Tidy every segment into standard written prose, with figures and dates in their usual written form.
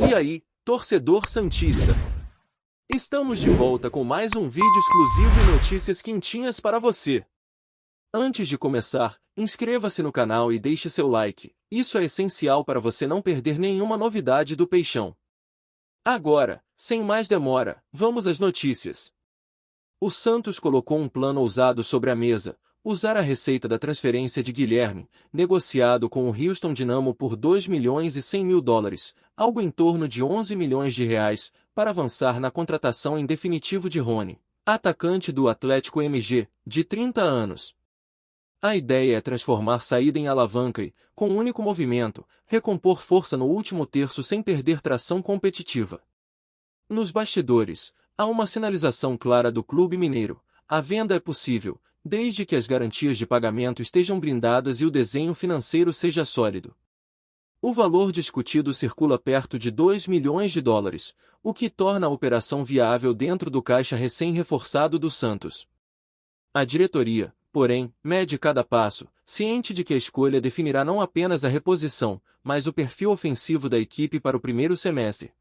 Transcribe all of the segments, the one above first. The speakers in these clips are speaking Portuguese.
E aí, torcedor santista? Estamos de volta com mais um vídeo exclusivo e notícias quentinhas para você. Antes de começar, inscreva-se no canal e deixe seu like. Isso é essencial para você não perder nenhuma novidade do Peixão. Agora, sem mais demora, vamos às notícias. O Santos colocou um plano ousado sobre a mesa: usar a receita da transferência de Guilherme, negociado com o Houston Dynamo por 2 milhões e 100 mil dólares, algo em torno de 11 milhões de reais, para avançar na contratação em definitivo de Rony, atacante do Atlético MG, de 30 anos. A ideia é transformar saída em alavanca e, com um único movimento, recompor força no último terço sem perder tração competitiva. Nos bastidores, há uma sinalização clara do clube mineiro: a venda é possível, desde que as garantias de pagamento estejam blindadas e o desenho financeiro seja sólido. O valor discutido circula perto de 2 milhões de dólares, o que torna a operação viável dentro do caixa recém-reforçado do Santos. A diretoria, porém, mede cada passo, ciente de que a escolha definirá não apenas a reposição, mas o perfil ofensivo da equipe para o primeiro semestre.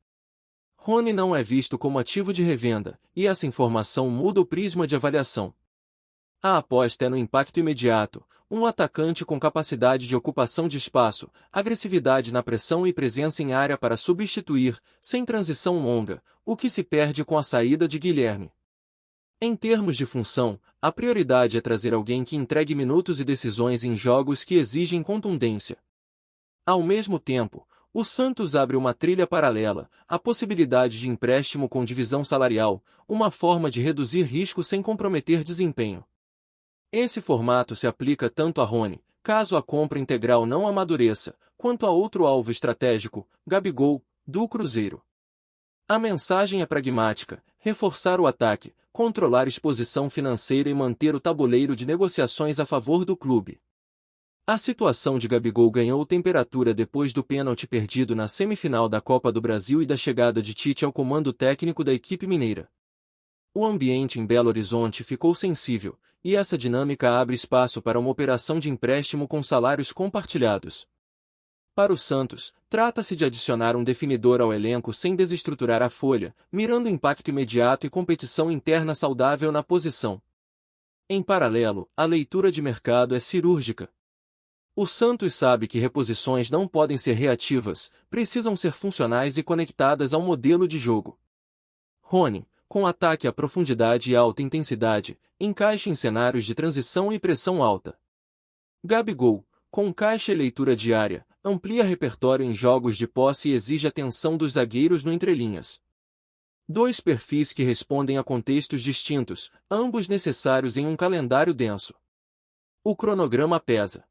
Rony não é visto como ativo de revenda, e essa informação muda o prisma de avaliação. A aposta é no impacto imediato: um atacante com capacidade de ocupação de espaço, agressividade na pressão e presença em área para substituir, sem transição longa, o que se perde com a saída de Guilherme. Em termos de função, a prioridade é trazer alguém que entregue minutos e decisões em jogos que exigem contundência. Ao mesmo tempo, o Santos abre uma trilha paralela: a possibilidade de empréstimo com divisão salarial, uma forma de reduzir risco sem comprometer desempenho. Esse formato se aplica tanto a Rony, caso a compra integral não amadureça, quanto a outro alvo estratégico, Gabigol, do Cruzeiro. A mensagem é pragmática: reforçar o ataque, controlar exposição financeira e manter o tabuleiro de negociações a favor do clube. A situação de Gabigol ganhou temperatura depois do pênalti perdido na semifinal da Copa do Brasil e da chegada de Tite ao comando técnico da equipe mineira. O ambiente em Belo Horizonte ficou sensível, e essa dinâmica abre espaço para uma operação de empréstimo com salários compartilhados. Para o Santos, trata-se de adicionar um definidor ao elenco sem desestruturar a folha, mirando impacto imediato e competição interna saudável na posição. Em paralelo, a leitura de mercado é cirúrgica. O Santos sabe que reposições não podem ser reativas, precisam ser funcionais e conectadas ao modelo de jogo. Rony, com ataque à profundidade e alta intensidade, encaixa em cenários de transição e pressão alta. Gabigol, com caixa e leitura diária, amplia repertório em jogos de posse e exige atenção dos zagueiros no entrelinhas. Dois perfis que respondem a contextos distintos, ambos necessários em um calendário denso. O cronograma pesa.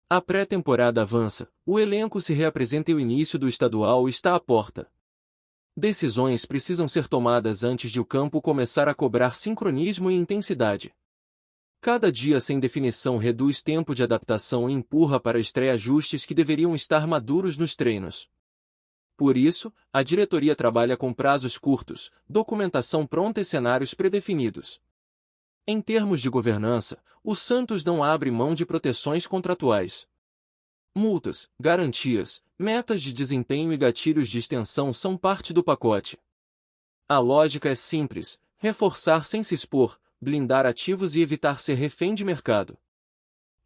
A pré-temporada avança, o elenco se reapresenta e o início do estadual está à porta. Decisões precisam ser tomadas antes de o campo começar a cobrar sincronismo e intensidade. Cada dia sem definição reduz tempo de adaptação e empurra para a estreia ajustes que deveriam estar maduros nos treinos. Por isso, a diretoria trabalha com prazos curtos, documentação pronta e cenários predefinidos. Em termos de governança, o Santos não abre mão de proteções contratuais. Multas, garantias, metas de desempenho e gatilhos de extensão são parte do pacote. A lógica é simples: reforçar sem se expor, blindar ativos e evitar ser refém de mercado.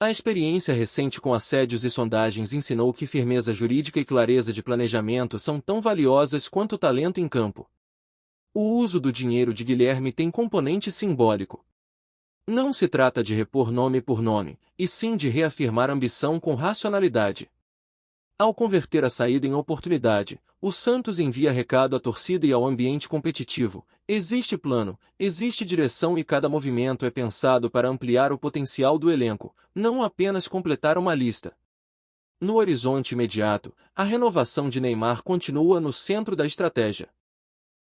A experiência recente com assédios e sondagens ensinou que firmeza jurídica e clareza de planejamento são tão valiosas quanto o talento em campo. O uso do dinheiro de Guilherme tem componente simbólico. Não se trata de repor nome por nome, e sim de reafirmar ambição com racionalidade. Ao converter a saída em oportunidade, o Santos envia recado à torcida e ao ambiente competitivo: existe plano, existe direção e cada movimento é pensado para ampliar o potencial do elenco, não apenas completar uma lista. No horizonte imediato, a renovação de Neymar continua no centro da estratégia.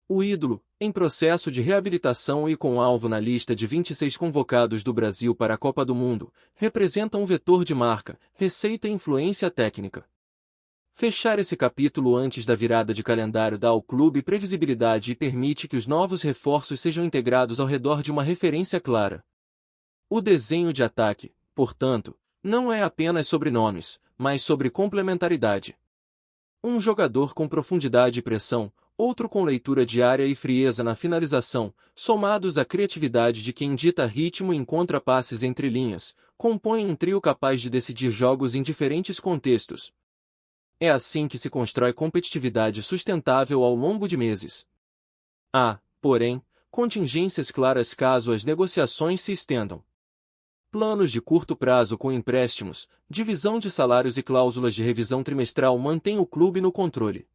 O ídolo, em processo de reabilitação e com alvo na lista de 26 convocados do Brasil para a Copa do Mundo, representa um vetor de marca, receita e influência técnica. Fechar esse capítulo antes da virada de calendário dá ao clube previsibilidade e permite que os novos reforços sejam integrados ao redor de uma referência clara. O desenho de ataque, portanto, não é apenas sobre nomes, mas sobre complementaridade. Um jogador com profundidade e pressão, outro com leitura de área e frieza na finalização, somados à criatividade de quem dita ritmo e encontra passes entre linhas, compõem um trio capaz de decidir jogos em diferentes contextos. É assim que se constrói competitividade sustentável ao longo de meses. Há, porém, contingências claras caso as negociações se estendam. Planos de curto prazo com empréstimos, divisão de salários e cláusulas de revisão trimestral mantêm o clube no controle.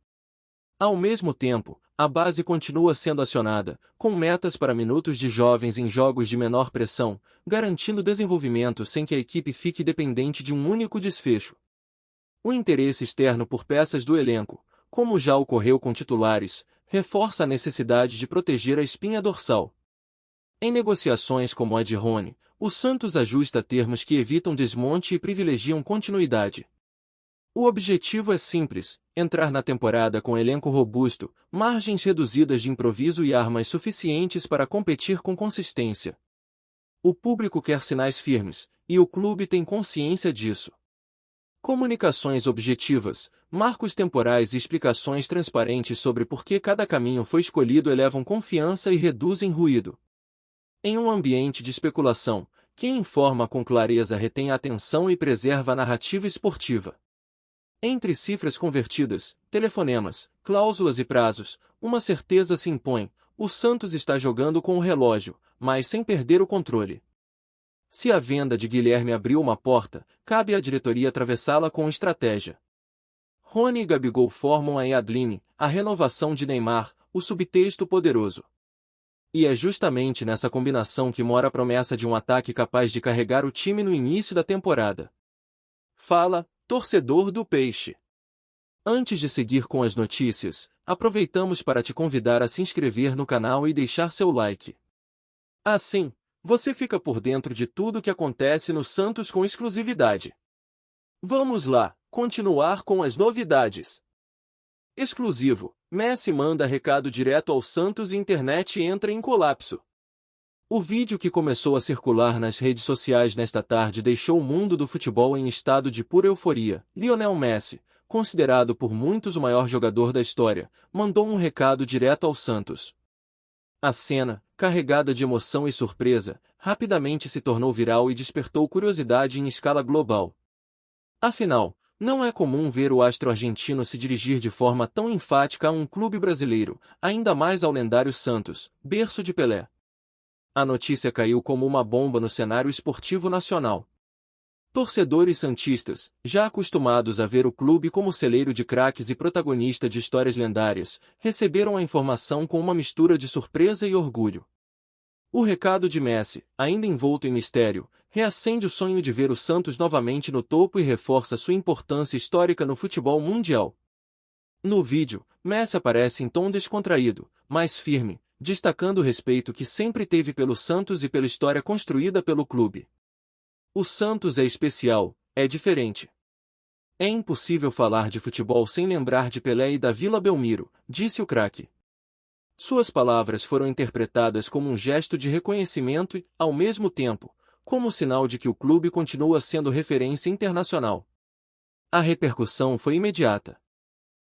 Ao mesmo tempo, a base continua sendo acionada, com metas para minutos de jovens em jogos de menor pressão, garantindo desenvolvimento sem que a equipe fique dependente de um único desfecho. O interesse externo por peças do elenco, como já ocorreu com titulares, reforça a necessidade de proteger a espinha dorsal. Em negociações como a de Rony, o Santos ajusta termos que evitam desmonte e privilegiam continuidade. O objetivo é simples: entrar na temporada com elenco robusto, margens reduzidas de improviso e armas suficientes para competir com consistência. O público quer sinais firmes, e o clube tem consciência disso. Comunicações objetivas, marcos temporais e explicações transparentes sobre por que cada caminho foi escolhido elevam confiança e reduzem ruído. Em um ambiente de especulação, quem informa com clareza retém a atenção e preserva a narrativa esportiva. Entre cifras convertidas, telefonemas, cláusulas e prazos, uma certeza se impõe: o Santos está jogando com o relógio, mas sem perder o controle. Se a venda de Guilherme abriu uma porta, cabe à diretoria atravessá-la com estratégia. Rony e Gabigol formam a Yadline, a renovação de Neymar, o subtexto poderoso. E é justamente nessa combinação que mora a promessa de um ataque capaz de carregar o time no início da temporada. Fala, torcedor do Peixe! Antes de seguir com as notícias, aproveitamos para te convidar a se inscrever no canal e deixar seu like. Assim, você fica por dentro de tudo o que acontece no Santos com exclusividade. Vamos lá, continuar com as novidades. Exclusivo: Messi manda recado direto ao Santos e internet entra em colapso. O vídeo que começou a circular nas redes sociais nesta tarde deixou o mundo do futebol em estado de pura euforia. Lionel Messi, considerado por muitos o maior jogador da história, mandou um recado direto ao Santos. A cena, carregada de emoção e surpresa, rapidamente se tornou viral e despertou curiosidade em escala global. Afinal, não é comum ver o astro argentino se dirigir de forma tão enfática a um clube brasileiro, ainda mais ao lendário Santos, berço de Pelé. A notícia caiu como uma bomba no cenário esportivo nacional. Torcedores santistas, já acostumados a ver o clube como celeiro de craques e protagonista de histórias lendárias, receberam a informação com uma mistura de surpresa e orgulho. O recado de Messi, ainda envolto em mistério, reacende o sonho de ver o Santos novamente no topo e reforça sua importância histórica no futebol mundial. No vídeo, Messi aparece em tom descontraído, mas firme, destacando o respeito que sempre teve pelo Santos e pela história construída pelo clube. O Santos é especial, é diferente. É impossível falar de futebol sem lembrar de Pelé e da Vila Belmiro, disse o craque. Suas palavras foram interpretadas como um gesto de reconhecimento e, ao mesmo tempo, como sinal de que o clube continua sendo referência internacional. A repercussão foi imediata.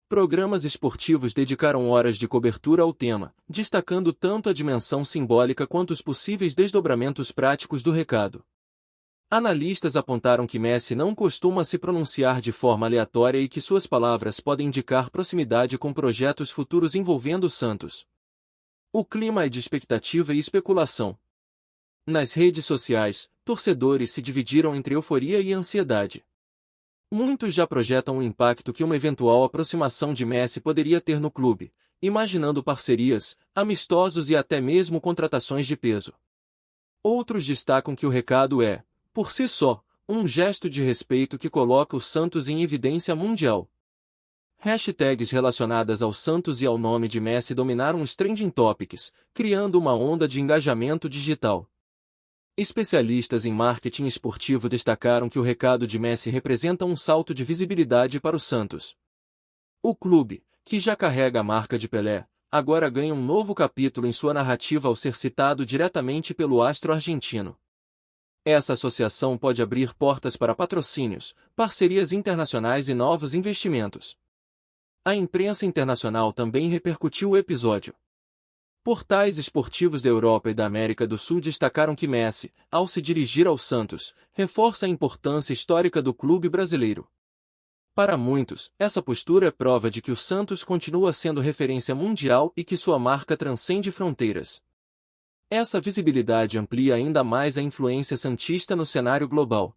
Programas esportivos dedicaram horas de cobertura ao tema, destacando tanto a dimensão simbólica quanto os possíveis desdobramentos práticos do recado. Analistas apontaram que Messi não costuma se pronunciar de forma aleatória e que suas palavras podem indicar proximidade com projetos futuros envolvendo o Santos. O clima é de expectativa e especulação. Nas redes sociais, torcedores se dividiram entre euforia e ansiedade. Muitos já projetam o impacto que uma eventual aproximação de Messi poderia ter no clube, imaginando parcerias, amistosos e até mesmo contratações de peso. Outros destacam que o recado é, por si só, um gesto de respeito que coloca o Santos em evidência mundial. Hashtags relacionadas ao Santos e ao nome de Messi dominaram os trending topics, criando uma onda de engajamento digital. Especialistas em marketing esportivo destacaram que o recado de Messi representa um salto de visibilidade para o Santos. O clube, que já carrega a marca de Pelé, agora ganha um novo capítulo em sua narrativa ao ser citado diretamente pelo astro argentino. Essa associação pode abrir portas para patrocínios, parcerias internacionais e novos investimentos. A imprensa internacional também repercutiu o episódio. Portais esportivos da Europa e da América do Sul destacaram que Messi, ao se dirigir ao Santos, reforça a importância histórica do clube brasileiro. Para muitos, essa postura é prova de que o Santos continua sendo referência mundial e que sua marca transcende fronteiras. Essa visibilidade amplia ainda mais a influência santista no cenário global.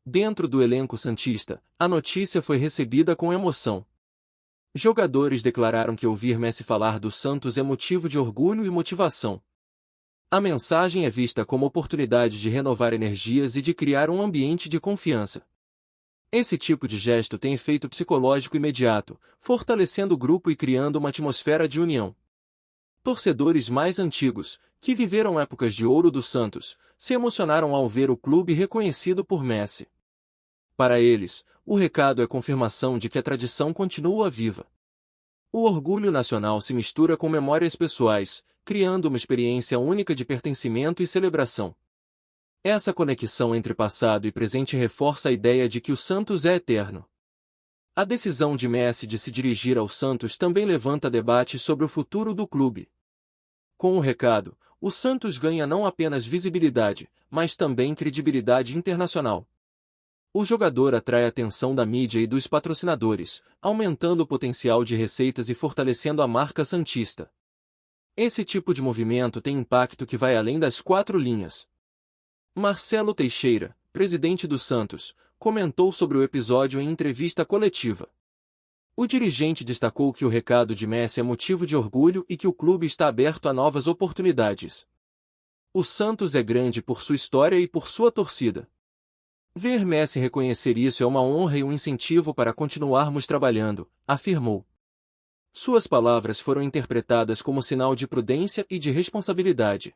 Dentro do elenco santista, a notícia foi recebida com emoção. Jogadores declararam que ouvir Messi falar do Santos é motivo de orgulho e motivação. A mensagem é vista como oportunidade de renovar energias e de criar um ambiente de confiança. Esse tipo de gesto tem efeito psicológico imediato, fortalecendo o grupo e criando uma atmosfera de união. Torcedores mais antigos, que viveram épocas de ouro do Santos, se emocionaram ao ver o clube reconhecido por Messi. Para eles, o recado é confirmação de que a tradição continua viva. O orgulho nacional se mistura com memórias pessoais, criando uma experiência única de pertencimento e celebração. Essa conexão entre passado e presente reforça a ideia de que o Santos é eterno. A decisão de Messi de se dirigir ao Santos também levanta debate sobre o futuro do clube. Com o recado, o Santos ganha não apenas visibilidade, mas também credibilidade internacional. O jogador atrai a atenção da mídia e dos patrocinadores, aumentando o potencial de receitas e fortalecendo a marca santista. Esse tipo de movimento tem impacto que vai além das quatro linhas. Marcelo Teixeira, presidente do Santos, comentou sobre o episódio em entrevista coletiva. O dirigente destacou que o recado de Messi é motivo de orgulho e que o clube está aberto a novas oportunidades. O Santos é grande por sua história e por sua torcida. Ver Messi reconhecer isso é uma honra e um incentivo para continuarmos trabalhando, afirmou. Suas palavras foram interpretadas como sinal de prudência e de responsabilidade.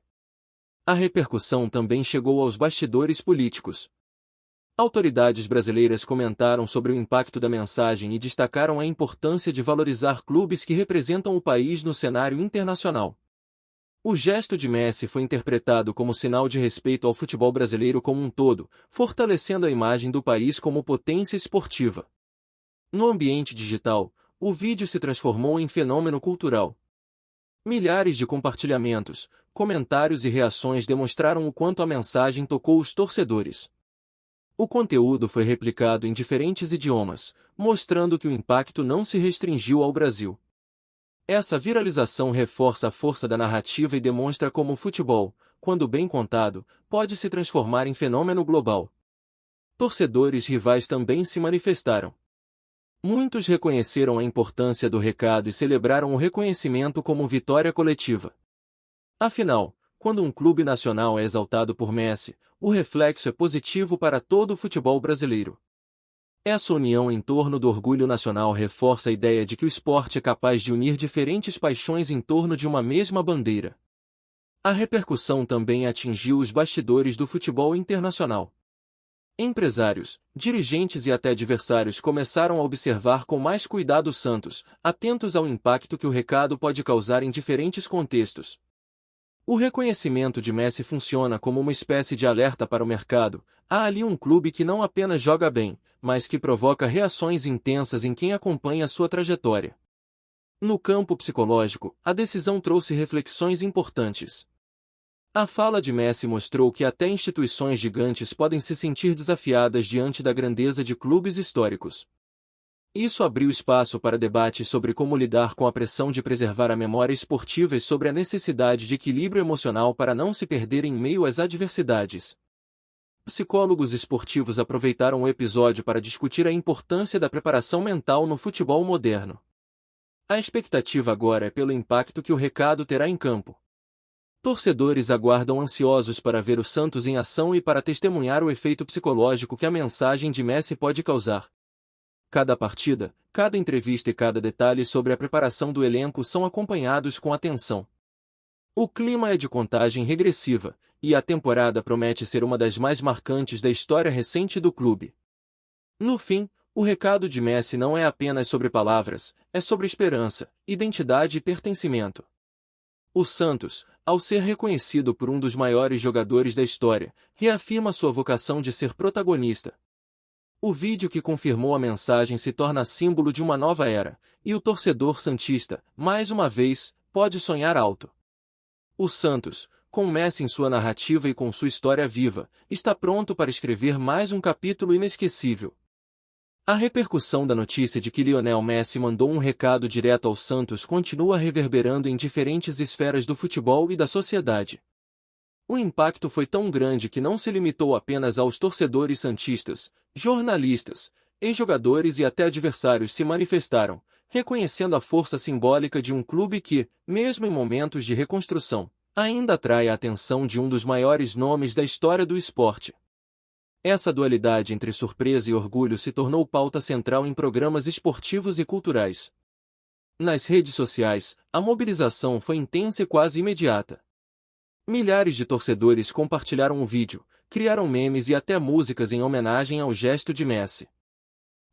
A repercussão também chegou aos bastidores políticos. Autoridades brasileiras comentaram sobre o impacto da mensagem e destacaram a importância de valorizar clubes que representam o país no cenário internacional. O gesto de Messi foi interpretado como sinal de respeito ao futebol brasileiro como um todo, fortalecendo a imagem do país como potência esportiva. No ambiente digital, o vídeo se transformou em fenômeno cultural. Milhares de compartilhamentos, comentários e reações demonstraram o quanto a mensagem tocou os torcedores. O conteúdo foi replicado em diferentes idiomas, mostrando que o impacto não se restringiu ao Brasil. Essa viralização reforça a força da narrativa e demonstra como o futebol, quando bem contado, pode se transformar em fenômeno global. Torcedores rivais também se manifestaram. Muitos reconheceram a importância do recado e celebraram o reconhecimento como vitória coletiva. Afinal, quando um clube nacional é exaltado por Messi, o reflexo é positivo para todo o futebol brasileiro. Essa união em torno do orgulho nacional reforça a ideia de que o esporte é capaz de unir diferentes paixões em torno de uma mesma bandeira. A repercussão também atingiu os bastidores do futebol internacional. Empresários, dirigentes e até adversários começaram a observar com mais cuidado o Santos, atentos ao impacto que o recado pode causar em diferentes contextos. O reconhecimento de Messi funciona como uma espécie de alerta para o mercado. Há ali um clube que não apenas joga bem, mas que provoca reações intensas em quem acompanha sua trajetória. No campo psicológico, a decisão trouxe reflexões importantes. A fala de Messi mostrou que até instituições gigantes podem se sentir desafiadas diante da grandeza de clubes históricos. Isso abriu espaço para debates sobre como lidar com a pressão de preservar a memória esportiva e sobre a necessidade de equilíbrio emocional para não se perder em meio às adversidades. Psicólogos esportivos aproveitaram o episódio para discutir a importância da preparação mental no futebol moderno. A expectativa agora é pelo impacto que o recado terá em campo. Torcedores aguardam ansiosos para ver o Santos em ação e para testemunhar o efeito psicológico que a mensagem de Messi pode causar. Cada partida, cada entrevista e cada detalhe sobre a preparação do elenco são acompanhados com atenção. O clima é de contagem regressiva, e a temporada promete ser uma das mais marcantes da história recente do clube. No fim, o recado de Messi não é apenas sobre palavras, é sobre esperança, identidade e pertencimento. O Santos, ao ser reconhecido por um dos maiores jogadores da história, reafirma sua vocação de ser protagonista. O vídeo que confirmou a mensagem se torna símbolo de uma nova era, e o torcedor santista, mais uma vez, pode sonhar alto. O Santos, com Messi em sua narrativa e com sua história viva, está pronto para escrever mais um capítulo inesquecível. A repercussão da notícia de que Lionel Messi mandou um recado direto ao Santos continua reverberando em diferentes esferas do futebol e da sociedade. O impacto foi tão grande que não se limitou apenas aos torcedores santistas, jornalistas, ex-jogadores e até adversários se manifestaram, reconhecendo a força simbólica de um clube que, mesmo em momentos de reconstrução, ainda atrai a atenção de um dos maiores nomes da história do esporte. Essa dualidade entre surpresa e orgulho se tornou pauta central em programas esportivos e culturais. Nas redes sociais, a mobilização foi intensa e quase imediata. Milhares de torcedores compartilharam o vídeo, criaram memes e até músicas em homenagem ao gesto de Messi.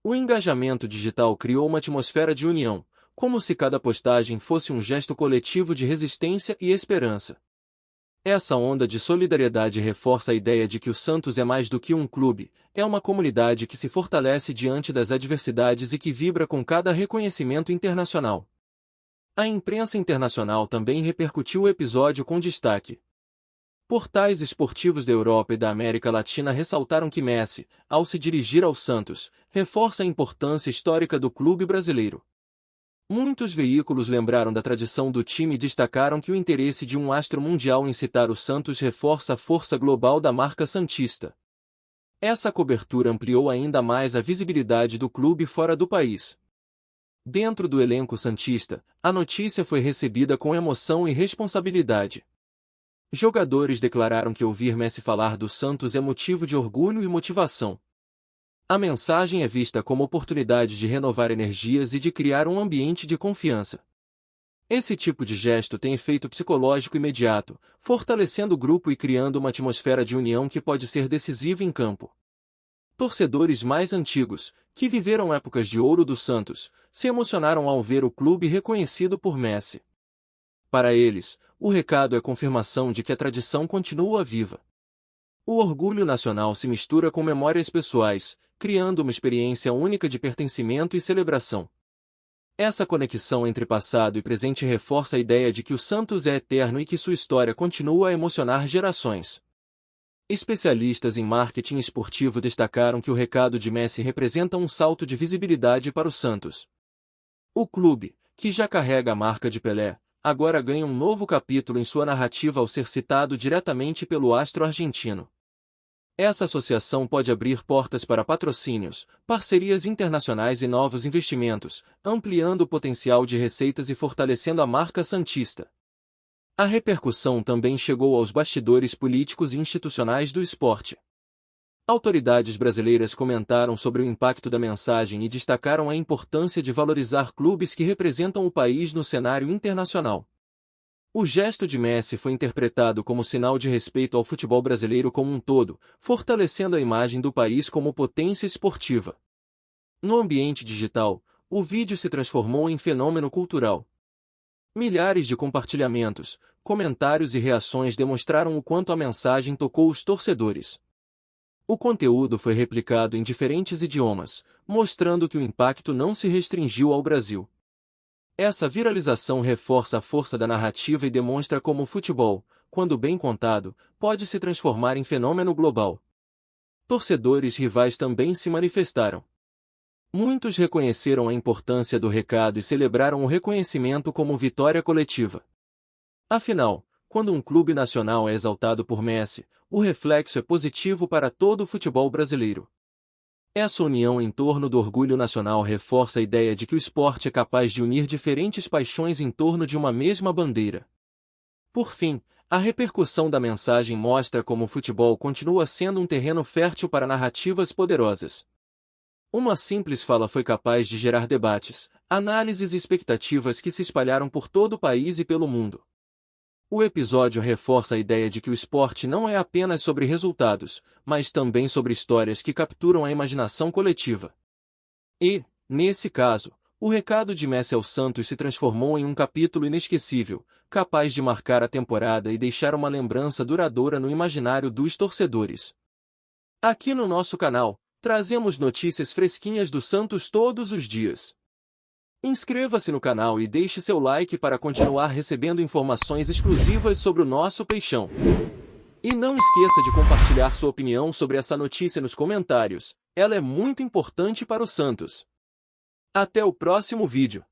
O engajamento digital criou uma atmosfera de união, como se cada postagem fosse um gesto coletivo de resistência e esperança. Essa onda de solidariedade reforça a ideia de que o Santos é mais do que um clube, é uma comunidade que se fortalece diante das adversidades e que vibra com cada reconhecimento internacional. A imprensa internacional também repercutiu o episódio com destaque. Portais esportivos da Europa e da América Latina ressaltaram que Messi, ao se dirigir ao Santos, reforça a importância histórica do clube brasileiro. Muitos veículos lembraram da tradição do time e destacaram que o interesse de um astro mundial em citar o Santos reforça a força global da marca santista. Essa cobertura ampliou ainda mais a visibilidade do clube fora do país. Dentro do elenco santista, a notícia foi recebida com emoção e responsabilidade. Jogadores declararam que ouvir Messi falar do Santos é motivo de orgulho e motivação. A mensagem é vista como oportunidade de renovar energias e de criar um ambiente de confiança. Esse tipo de gesto tem efeito psicológico imediato, fortalecendo o grupo e criando uma atmosfera de união que pode ser decisiva em campo. Torcedores mais antigos, que viveram épocas de ouro do Santos, se emocionaram ao ver o clube reconhecido por Messi. Para eles, o recado é confirmação de que a tradição continua viva. O orgulho nacional se mistura com memórias pessoais, criando uma experiência única de pertencimento e celebração. Essa conexão entre passado e presente reforça a ideia de que o Santos é eterno e que sua história continua a emocionar gerações. Especialistas em marketing esportivo destacaram que o recado de Messi representa um salto de visibilidade para o Santos. O clube, que já carrega a marca de Pelé, agora ganha um novo capítulo em sua narrativa ao ser citado diretamente pelo astro argentino. Essa associação pode abrir portas para patrocínios, parcerias internacionais e novos investimentos, ampliando o potencial de receitas e fortalecendo a marca santista. A repercussão também chegou aos bastidores políticos e institucionais do esporte. Autoridades brasileiras comentaram sobre o impacto da mensagem e destacaram a importância de valorizar clubes que representam o país no cenário internacional. O gesto de Messi foi interpretado como sinal de respeito ao futebol brasileiro como um todo, fortalecendo a imagem do país como potência esportiva. No ambiente digital, o vídeo se transformou em fenômeno cultural. Milhares de compartilhamentos, comentários e reações demonstraram o quanto a mensagem tocou os torcedores. O conteúdo foi replicado em diferentes idiomas, mostrando que o impacto não se restringiu ao Brasil. Essa viralização reforça a força da narrativa e demonstra como o futebol, quando bem contado, pode se transformar em fenômeno global. Torcedores rivais também se manifestaram. Muitos reconheceram a importância do recado e celebraram o reconhecimento como vitória coletiva. Afinal, quando um clube nacional é exaltado por Messi, o reflexo é positivo para todo o futebol brasileiro. Essa união em torno do orgulho nacional reforça a ideia de que o esporte é capaz de unir diferentes paixões em torno de uma mesma bandeira. Por fim, a repercussão da mensagem mostra como o futebol continua sendo um terreno fértil para narrativas poderosas. Uma simples fala foi capaz de gerar debates, análises e expectativas que se espalharam por todo o país e pelo mundo. O episódio reforça a ideia de que o esporte não é apenas sobre resultados, mas também sobre histórias que capturam a imaginação coletiva. E, nesse caso, o recado de Messi ao Santos se transformou em um capítulo inesquecível, capaz de marcar a temporada e deixar uma lembrança duradoura no imaginário dos torcedores. Aqui no nosso canal, Trazemos notícias fresquinhas do Santos todos os dias. Inscreva-se no canal e deixe seu like para continuar recebendo informações exclusivas sobre o nosso peixão. E não esqueça de compartilhar sua opinião sobre essa notícia nos comentários, ela é muito importante para o Santos. Até o próximo vídeo.